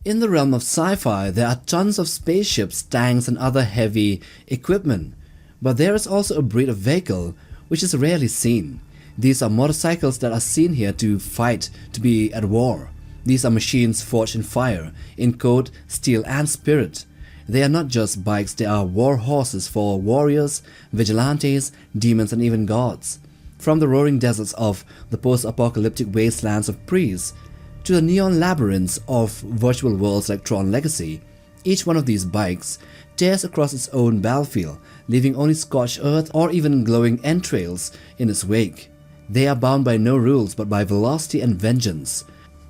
In the realm of sci-fi, there are tons of spaceships, tanks and other heavy equipment, but there is also a breed of vehicle which is rarely seen. These are motorcycles that are seen here to fight, to be at war. These are machines forged in fire, in code, steel and spirit. They are not just bikes, they are warhorses for warriors, vigilantes, demons and even gods. From the roaring deserts of the post-apocalyptic wastelands of Prees to the neon labyrinths of virtual worlds like Tron Legacy, each one of these bikes tears across its own battlefield, leaving only scorched earth or even glowing entrails in its wake. They are bound by no rules but by velocity and vengeance.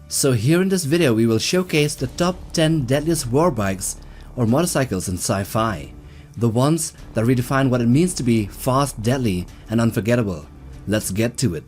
So here in this video we will showcase the top 10 deadliest war bikes or motorcycles in sci-fi. The ones that redefine what it means to be fast, deadly and unforgettable. Let's get to it.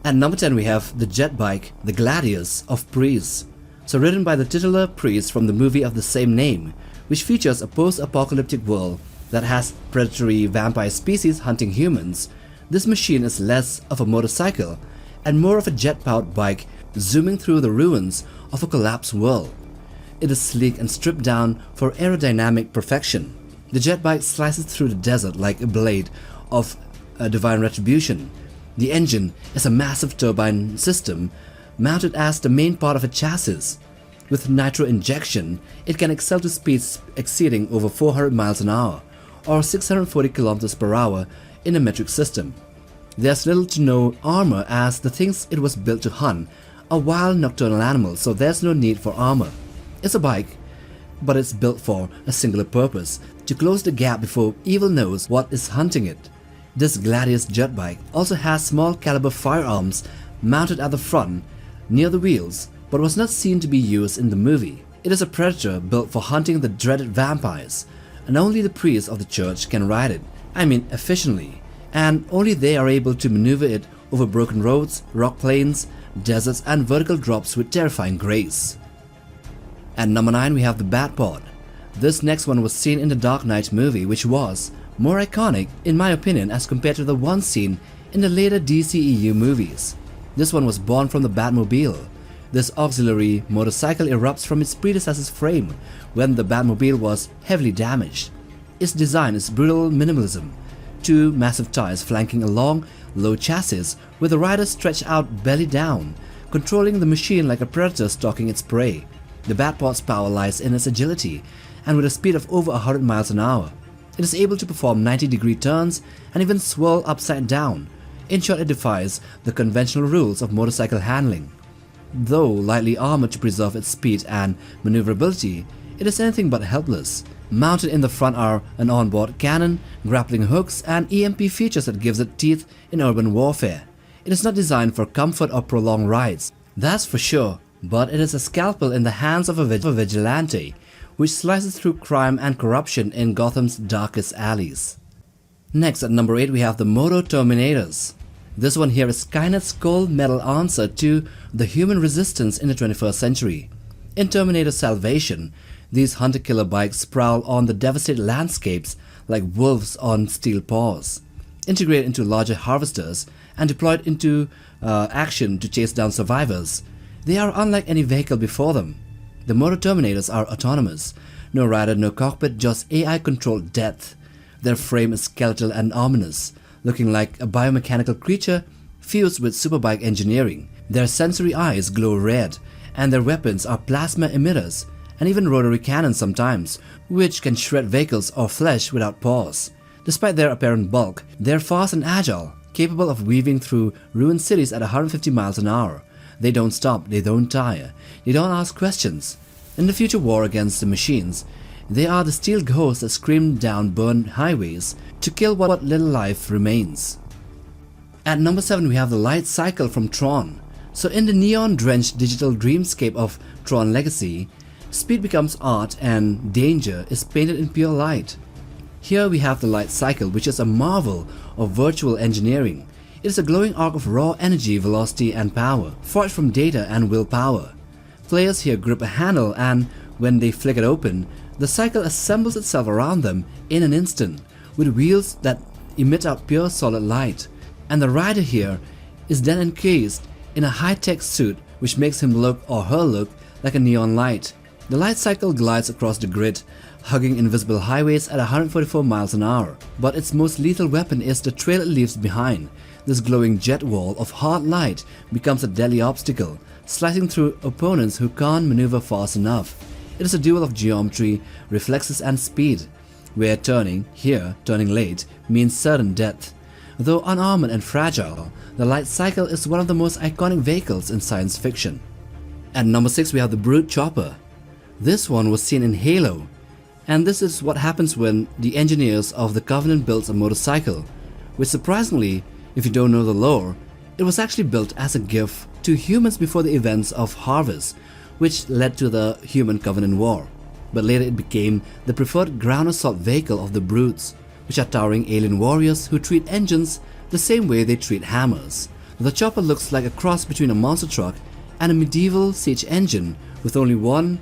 At number 10 we have the jet bike, the Gladius of Prees. So ridden by the titular priest from the movie of the same name, which features a post-apocalyptic world that has predatory vampire species hunting humans, this machine is less of a motorcycle and more of a jet-powered bike zooming through the ruins of a collapsed world. It is sleek and stripped down for aerodynamic perfection. The jet bike slices through the desert like a blade of a divine retribution. The engine is a massive turbine system mounted as the main part of a chassis. With nitro injection, it can excel to speeds exceeding over 400 miles an hour or 640 kilometers per hour in a metric system. There's little to no armor as the things it was built to hunt are wild nocturnal animals, so there's no need for armor. It's a bike, but it's built for a singular purpose, to close the gap before evil knows what is hunting it. This Gladius jet bike also has small caliber firearms mounted at the front near the wheels, but was not seen to be used in the movie. It is a predator built for hunting the dreaded vampires, and only the priests of the church can ride it, efficiently, and only they are able to maneuver it over broken roads, rock plains, deserts and vertical drops with terrifying grace. At number 9 we have the Batpod. This next one was seen in the Dark Knight movie, which was more iconic in my opinion as compared to the one seen in the later DCEU movies. This one was born from the Batmobile. This auxiliary motorcycle erupts from its predecessor's frame when the Batmobile was heavily damaged. Its design is brutal minimalism. Two massive tires flanking a long, low chassis with the rider stretched out belly down, controlling the machine like a predator stalking its prey. The Batpod's power lies in its agility, and with a speed of over 100 miles an hour, it is able to perform 90-degree turns and even swirl upside down. In short, it defies the conventional rules of motorcycle handling. Though lightly armored to preserve its speed and maneuverability, it is anything but helpless. Mounted in the front are an onboard cannon, grappling hooks and EMP features that gives it teeth in urban warfare. It is not designed for comfort or prolonged rides, that's for sure, but it is a scalpel in the hands of a vigilante, which slices through crime and corruption in Gotham's darkest alleys. Next at number 8 we have the Moto Terminators. This one here is Skynet's cold metal answer to the human resistance in the 21st century. In Terminator Salvation, these hunter-killer bikes prowl on the devastated landscapes like wolves on steel paws, integrated into larger harvesters and deployed into action to chase down survivors. They are unlike any vehicle before them. The Moto Terminators are autonomous, no rider, no cockpit, just AI-controlled death. Their frame is skeletal and ominous, looking like a biomechanical creature fused with superbike engineering. Their sensory eyes glow red, and their weapons are plasma emitters and even rotary cannons sometimes, which can shred vehicles or flesh without pause. Despite their apparent bulk, they're fast and agile, capable of weaving through ruined cities at 150 miles an hour. They don't stop, they don't tire, they don't ask questions. In the future war against the machines, they are the steel ghosts that scream down burned highways to kill what little life remains. At number 7 we have the light cycle from Tron. So in the neon-drenched digital dreamscape of Tron Legacy, speed becomes art and danger is painted in pure light. Here we have the light cycle, which is a marvel of virtual engineering. It is a glowing arc of raw energy, velocity and power, forged from data and willpower. Players here grip a handle and when they flick it open, the cycle assembles itself around them in an instant, with wheels that emit out pure solid light. And the rider here is then encased in a high-tech suit which makes him look or her look like a neon light. The light cycle glides across the grid, hugging invisible highways at 144 miles an hour, but its most lethal weapon is the trail it leaves behind. This glowing jet wall of hard light becomes a deadly obstacle, slicing through opponents who can't maneuver fast enough. It is a duel of geometry, reflexes and speed, where turning late, means certain death. Though unarmored and fragile, the light cycle is one of the most iconic vehicles in science fiction. At number 6 we have the Brute Chopper. This one was seen in Halo, and this is what happens when the engineers of the Covenant builds a motorcycle, which surprisingly, if you don't know the lore, it was actually built as a gift to humans before the events of Harvest, which led to the Human-Covenant War. But later it became the preferred ground assault vehicle of the Brutes, which are towering alien warriors who treat engines the same way they treat hammers. The chopper looks like a cross between a monster truck and a medieval siege engine with only one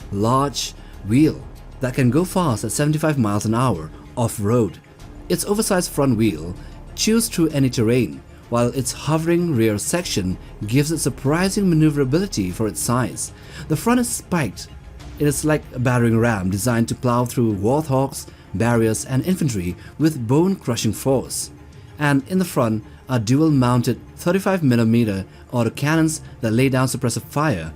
large wheel that can go fast at 75 miles an hour off-road. Its oversized front wheel chews through any terrain, while its hovering rear section gives it surprising maneuverability for its size. The front is spiked. It is like a battering ram designed to plow through warthogs, barriers and infantry with bone-crushing force. And in the front are dual-mounted 35mm autocannons that lay down suppressive fire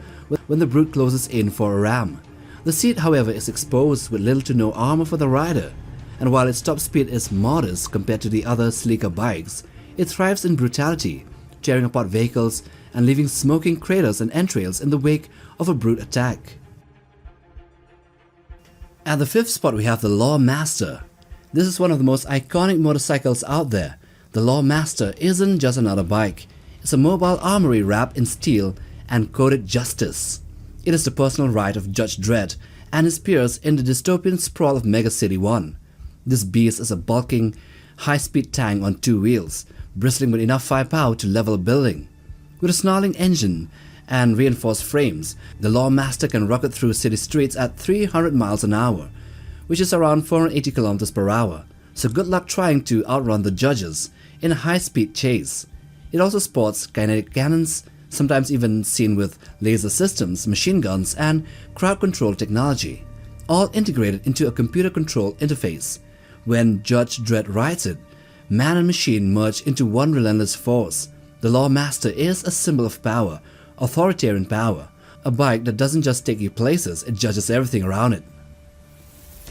when the Brute closes in for a ram. The seat, however, is exposed with little to no armor for the rider, and while its top speed is modest compared to the other sleeker bikes, it thrives in brutality, tearing apart vehicles and leaving smoking craters and entrails in the wake of a Brute attack. At the 5th spot we have the Lawmaster. This is one of the most iconic motorcycles out there. The Lawmaster isn't just another bike, it's a mobile armory wrapped in steel and coded justice. It is the personal right of Judge Dredd and his peers in the dystopian sprawl of Mega City 1. This beast is a bulking, high-speed tank on 2 wheels, bristling with enough firepower to level a building. With a snarling engine and reinforced frames, the Lawmaster can rocket through city streets at 300 miles an hour, which is around 480 kilometers per hour, so good luck trying to outrun the judges in a high-speed chase. It also sports kinetic cannons, sometimes even seen with laser systems, machine guns and crowd control technology, all integrated into a computer control interface. When Judge Dredd rides it, man and machine merge into one relentless force. The Lawmaster is a symbol of power, authoritarian power, a bike that doesn't just take you places, it judges everything around it.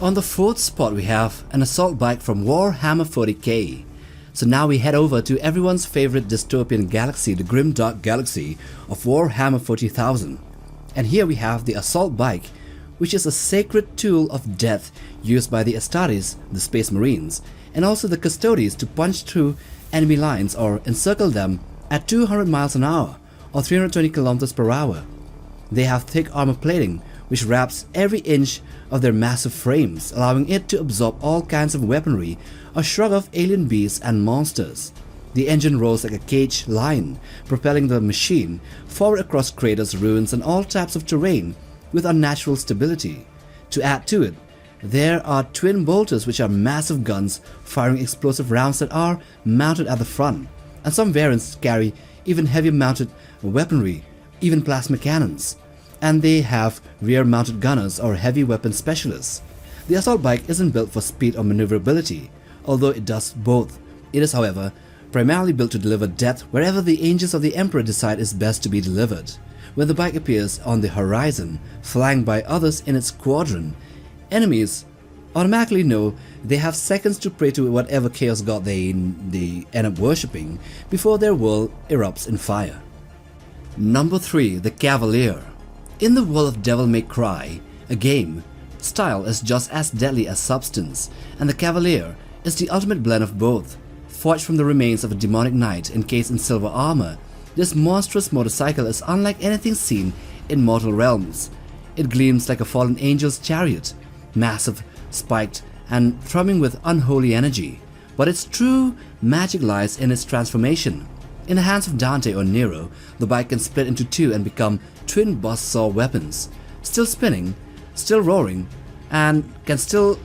On the 4th spot we have an assault bike from Warhammer 40k. So now we head over to everyone's favorite dystopian galaxy, the grim dark galaxy of Warhammer 40,000. And here we have the assault bike, which is a sacred tool of death used by the Astartes, the Space Marines, and also the Custodes to punch through enemy lines or encircle them at 200 miles an hour or 320 kilometers per hour. They have thick armor plating which wraps every inch of their massive frames, allowing it to absorb all kinds of weaponry or shrug off alien beasts and monsters. The engine rolls like a cage lion, propelling the machine forward across craters, ruins and all types of terrain with unnatural stability. To add to it, there are twin bolters, which are massive guns firing explosive rounds that are mounted at the front, and some variants carry even heavier mounted weaponry, even plasma cannons, and they have rear mounted gunners or heavy weapon specialists. The assault bike isn't built for speed or maneuverability, although it does both. It is, however, primarily built to deliver death wherever the angels of the Emperor decide is best to be delivered. When the bike appears on the horizon, flanked by others in its squadron, enemies automatically know they have seconds to pray to whatever chaos god they end up worshipping before their world erupts in fire. Number 3. The Cavalere. In the world of Devil May Cry, a game, style is just as deadly as substance, and the Cavalere is the ultimate blend of both. Forged from the remains of a demonic knight encased in silver armor, this monstrous motorcycle is unlike anything seen in mortal realms. It gleams like a fallen angel's chariot, massive, spiked, and thrumming with unholy energy. But its true magic lies in its transformation. In the hands of Dante or Nero, the bike can split into two and become twin buzzsaw weapons, still spinning, still roaring, and can still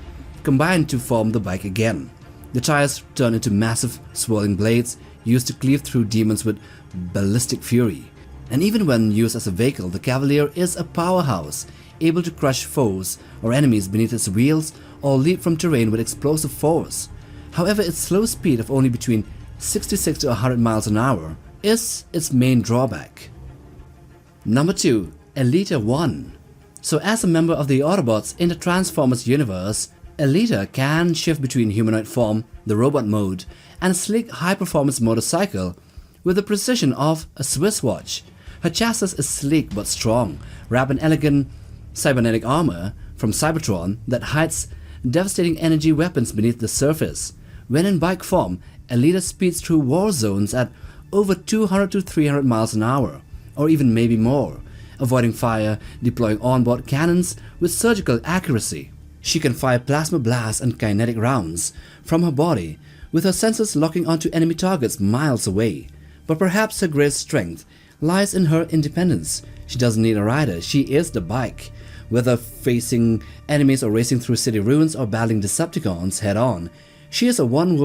combine to form the bike again. The tires turn into massive swirling blades used to cleave through demons with ballistic fury. And even when used as a vehicle, the Cavalere is a powerhouse. able to crush foes or enemies beneath its wheels or leap from terrain with explosive force. However, its slow speed of only between 66 to 100 miles an hour is its main drawback. Number 2. Alita 1. So as a member of the Autobots in the Transformers universe, Alita can shift between humanoid form, the robot mode, and a sleek high-performance motorcycle with the precision of a Swiss watch. Her chassis is sleek but strong, wrapped in elegant cybernetic armor from Cybertron that hides devastating energy weapons beneath the surface. When in bike form, Alita speeds through war zones at over 200 to 300 miles an hour, or even maybe more, avoiding fire, deploying onboard cannons with surgical accuracy. She can fire plasma blasts and kinetic rounds from her body, with her sensors locking onto enemy targets miles away. But perhaps her greatest strength lies in her independence. She doesn't need a rider, she is the bike. Whether facing enemies or racing through city ruins or battling Decepticons head-on, she is a one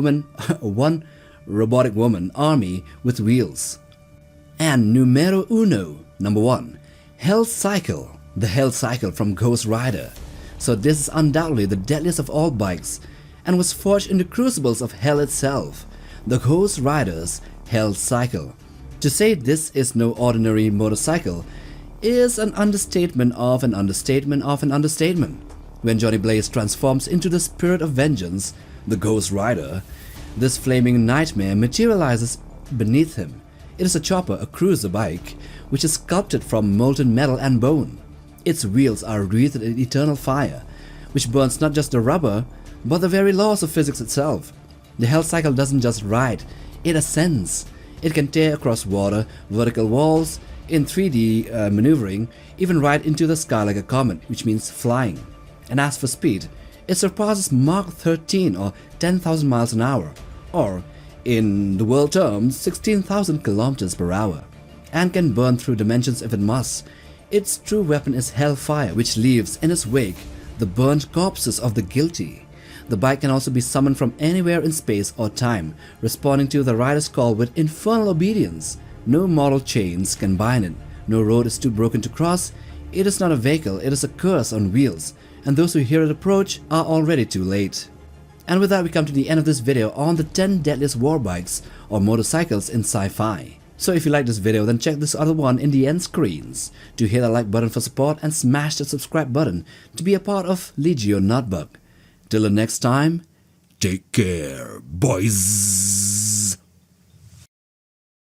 robotic woman army with wheels. And numero uno, number 1, Hell Cycle, the Hell Cycle from Ghost Rider. So this is undoubtedly the deadliest of all bikes and was forged in the crucibles of Hell itself, the Ghost Rider's Hell Cycle. To say this is no ordinary motorcycle is an understatement of an understatement of an understatement. When Johnny Blaze transforms into the spirit of vengeance, the Ghost Rider, this flaming nightmare materializes beneath him. It is a chopper, a cruiser bike, which is sculpted from molten metal and bone. Its wheels are wreathed in eternal fire, which burns not just the rubber, but the very laws of physics itself. The Hell Cycle doesn't just ride, it ascends. It can tear across water, vertical walls, in 3D maneuvering, even ride into the sky like a comet, which means flying. And as for speed, it surpasses Mach 13 or 10,000 miles an hour, or in the world terms 16,000 kilometers per hour, and can burn through dimensions if it must. Its true weapon is hellfire, which leaves in its wake the burnt corpses of the guilty. The bike can also be summoned from anywhere in space or time, responding to the rider's call with infernal obedience. No mortal chains can bind it, no road is too broken to cross. It is not a vehicle, it is a curse on wheels, and those who hear it approach are already too late. And with that, we come to the end of this video on the 10 deadliest war bikes or motorcycles in sci-fi. So if you like this video, then check this other one in the end screens. Do hit that like button for support and smash the subscribe button to be a part of Legio Notebook. Till the next time, take care, boys.